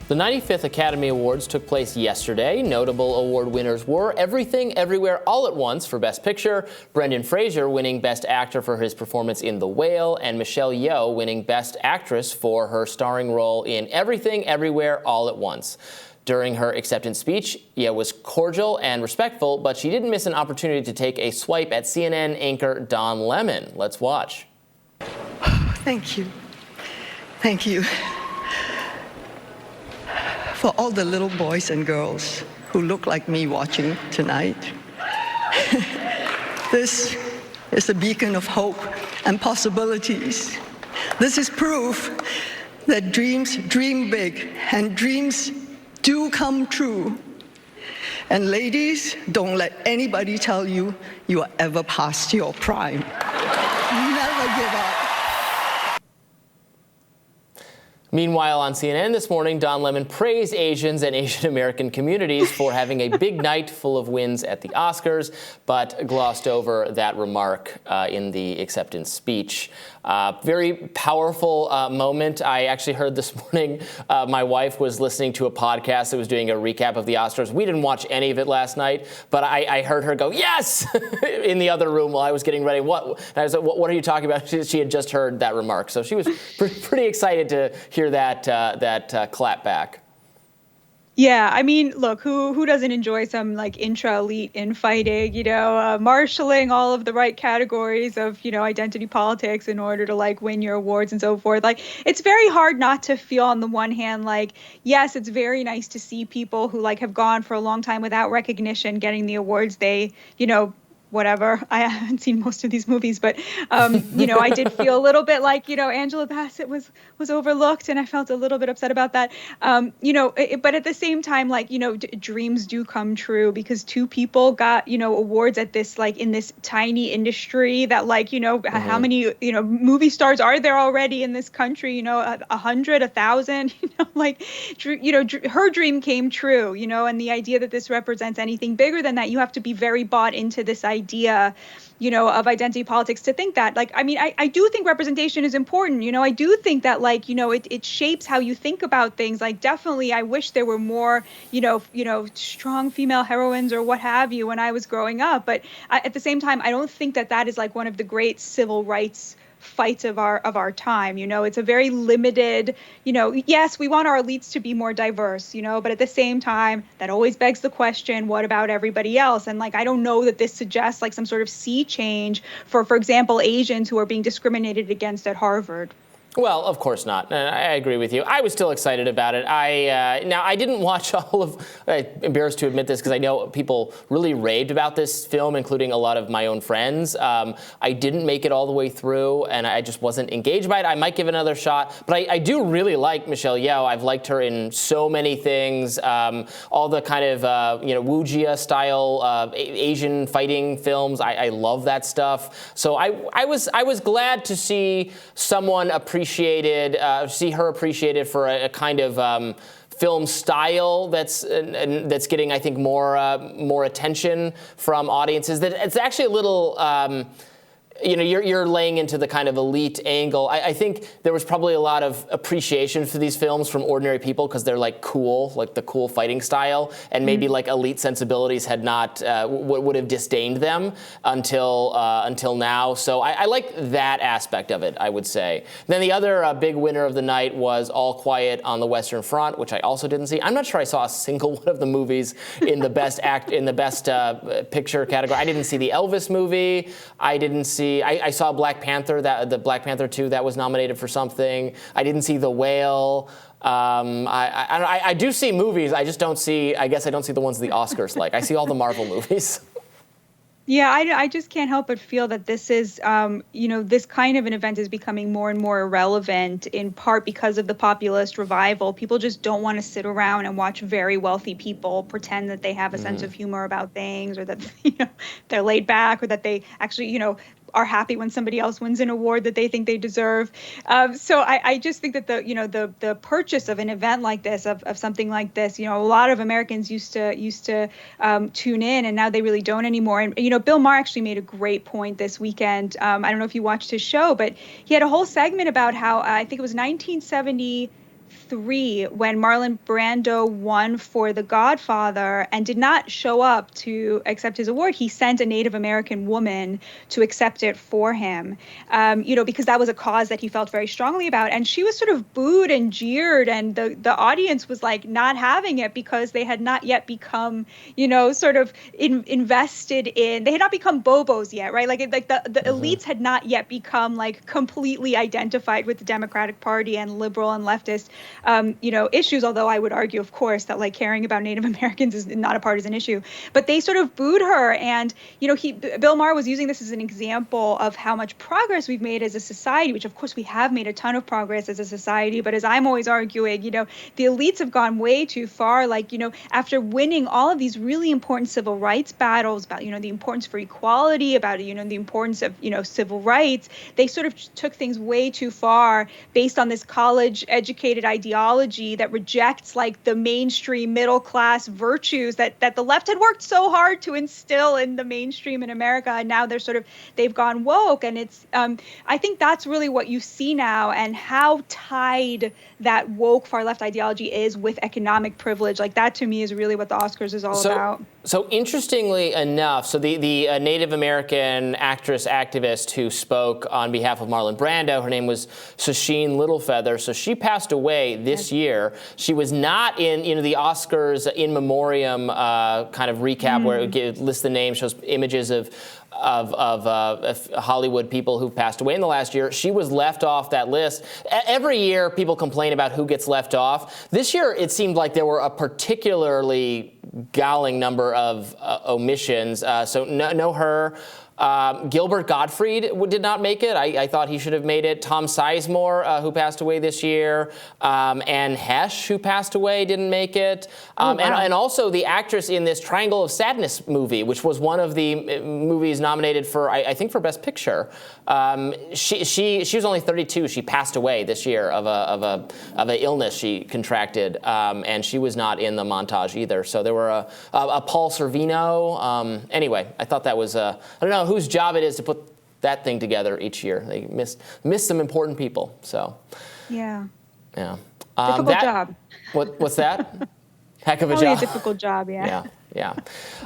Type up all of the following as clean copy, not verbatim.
The 95th Academy Awards took place yesterday. Notable award winners were Everything, Everywhere, All at Once for Best Picture, Brendan Fraser winning Best Actor for his performance in The Whale, and Michelle Yeoh winning Best Actress for her starring role in Everything, Everywhere, All at Once. During her acceptance speech, Yeoh was cordial and respectful, but she didn't miss an opportunity to take a swipe at CNN anchor Don Lemon. Let's watch. Thank you. Thank you. For all the little boys and girls who look like me watching tonight, this is a beacon of hope and possibilities. This is proof that dreams dream big and dreams do come true. And ladies, don't let anybody tell you you are ever past your prime. Never give up. Meanwhile, on CNN this morning, Don Lemon praised Asians and Asian American communities for having a big night full of wins at the Oscars, but glossed over that remark in the acceptance speech. Very powerful moment. I actually heard this morning, my wife was listening to a podcast that was doing a recap of the Oscars. We didn't watch any of it last night, but I heard her go, yes, in the other room while I was getting ready. What? And I was like, what are you talking about? She had just heard that remark. So she was pretty excited to hear that clap back. Yeah, I mean, look, who doesn't enjoy some like intra-elite infighting, marshaling all of the right categories of, identity politics in order to like win your awards and so forth. Like, it's very hard not to feel on the one hand, like, yes, it's very nice to see people who like have gone for a long time without recognition getting the awards they, whatever. I haven't seen most of these movies, but, I did feel a little bit like, Angela Bassett was overlooked, and I felt a little bit upset about that. But at the same time, like, dreams do come true because two people got, awards at this, like, in this tiny industry that, like, how many, movie stars are there already in this country? 100, 1,000, her dream came true, and the idea that this represents anything bigger than that, you have to be very bought into this idea, of identity politics to think that, like, I mean, I do think representation is important. I do think that, like, it shapes how you think about things. Like, definitely, I wish there were more, strong female heroines or what have you when I was growing up. But at the same time, I don't think that is like one of the great civil rights fights of our time. It's a very limited, yes, we want our elites to be more diverse, but at the same time, that always begs the question, what about everybody else? And like, I don't know that this suggests like some sort of sea change for example, Asians who are being discriminated against at Harvard. Well, of course not. I agree with you. I was still excited about it. Now, I didn't watch all of, I'm embarrassed to admit this because I know people really raved about this film, including a lot of my own friends. I didn't make it all the way through, and I just wasn't engaged by it. I might give it another shot, but I do really like Michelle Yeoh. I've liked her in so many things. All the kind of, Wuxia style Asian fighting films. I love that stuff. So I was glad to see someone see her appreciated for a kind of film style that's getting, I think, more attention from audiences. That it's actually a little. You're laying into the kind of elite angle. I think there was probably a lot of appreciation for these films from ordinary people because they're like cool, like the cool fighting style, and maybe like elite sensibilities had not would have disdained them until now. So I like that aspect of it, I would say. Then the other big winner of the night was All Quiet on the Western Front, which I also didn't see. I'm not sure I saw a single one of the movies in the best picture category. I didn't see the Elvis movie. I saw Black Panther, the Black Panther 2 that was nominated for something. I didn't see The Whale. I do see movies. I just don't see. I guess I don't see the ones the Oscars like. I see all the Marvel movies. Yeah, I just can't help but feel that this is, this kind of an event is becoming more and more irrelevant, in part because of the populist revival. People just don't want to sit around and watch very wealthy people pretend that they have a sense of humor about things, or that, they're laid back, or that they actually, are happy when somebody else wins an award that they think they deserve. So I just think that the purchase of an event like this, of something like this, a lot of Americans used to tune in, and now they really don't anymore. And Bill Maher actually made a great point this weekend. I don't know if you watched his show, but he had a whole segment about how I think it was 1970. 2003 when Marlon Brando won for The Godfather and did not show up to accept his award. He sent a Native American woman to accept it for him, because that was a cause that he felt very strongly about. And she was sort of booed and jeered, and the audience was like not having it because they had not yet become, sort of invested in, they had not become Bobos yet, right? Like the elites had not yet become like completely identified with the Democratic Party and liberal and leftist, issues. Although I would argue, of course, that like caring about Native Americans is not a partisan issue. But they sort of booed her, and Bill Maher was using this as an example of how much progress we've made as a society, which of course we have made a ton of progress as a society. But as I'm always arguing, the elites have gone way too far. Like, after winning all of these really important civil rights battles about, the importance for equality, about, the importance of, civil rights, they sort of took things way too far based on this college educated ideology that rejects like the mainstream middle class virtues that the left had worked so hard to instill in the mainstream in America. And now they've gone woke. And it's, I think that's really what you see now, and how tied that woke far left ideology is with economic privilege. Like that to me is really what the Oscars is all about. So interestingly enough, so the Native American activist who spoke on behalf of Marlon Brando, her name was Sasheen Littlefeather. So she passed away this year. She was not in, the Oscars in memoriam kind of recap where it lists the name, shows images of Hollywood people who've passed away in the last year. She was left off that list. Every year, people complain about who gets left off. This year, it seemed like there were a particularly galling number of omissions. So no her. Gilbert Gottfried did not make it. I thought he should have made it. Tom Sizemore, who passed away this year. Anne Hesh, who passed away, didn't make it. And also the actress in this Triangle of Sadness movie, which was one of the movies nominated for, I think, for Best Picture. She was only 32. She passed away this year of a illness she contracted, and she was not in the montage either. So there were a Paul Sorvino. Anyway, I thought that was I don't know whose job it is to put that thing together each year. They miss some important people. So yeah. Difficult job. What's that? Heck of a Probably job. a difficult job. Yeah.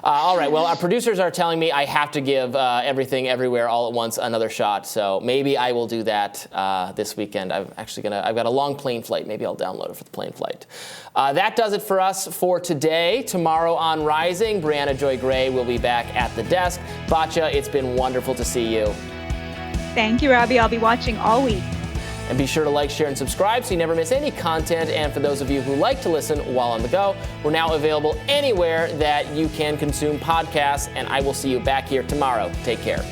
All right. Well, our producers are telling me I have to give Everything Everywhere All at Once another shot. So maybe I will do that this weekend. I've got a long plane flight. Maybe I'll download it for the plane flight. That does it for us for today. Tomorrow on Rising, Brianna Joy Gray will be back at the desk. Batya, it's been wonderful to see you. Thank you, Robby. I'll be watching all week. And be sure to like, share, and subscribe so you never miss any content. And for those of you who like to listen while on the go, we're now available anywhere that you can consume podcasts. And I will see you back here tomorrow. Take care.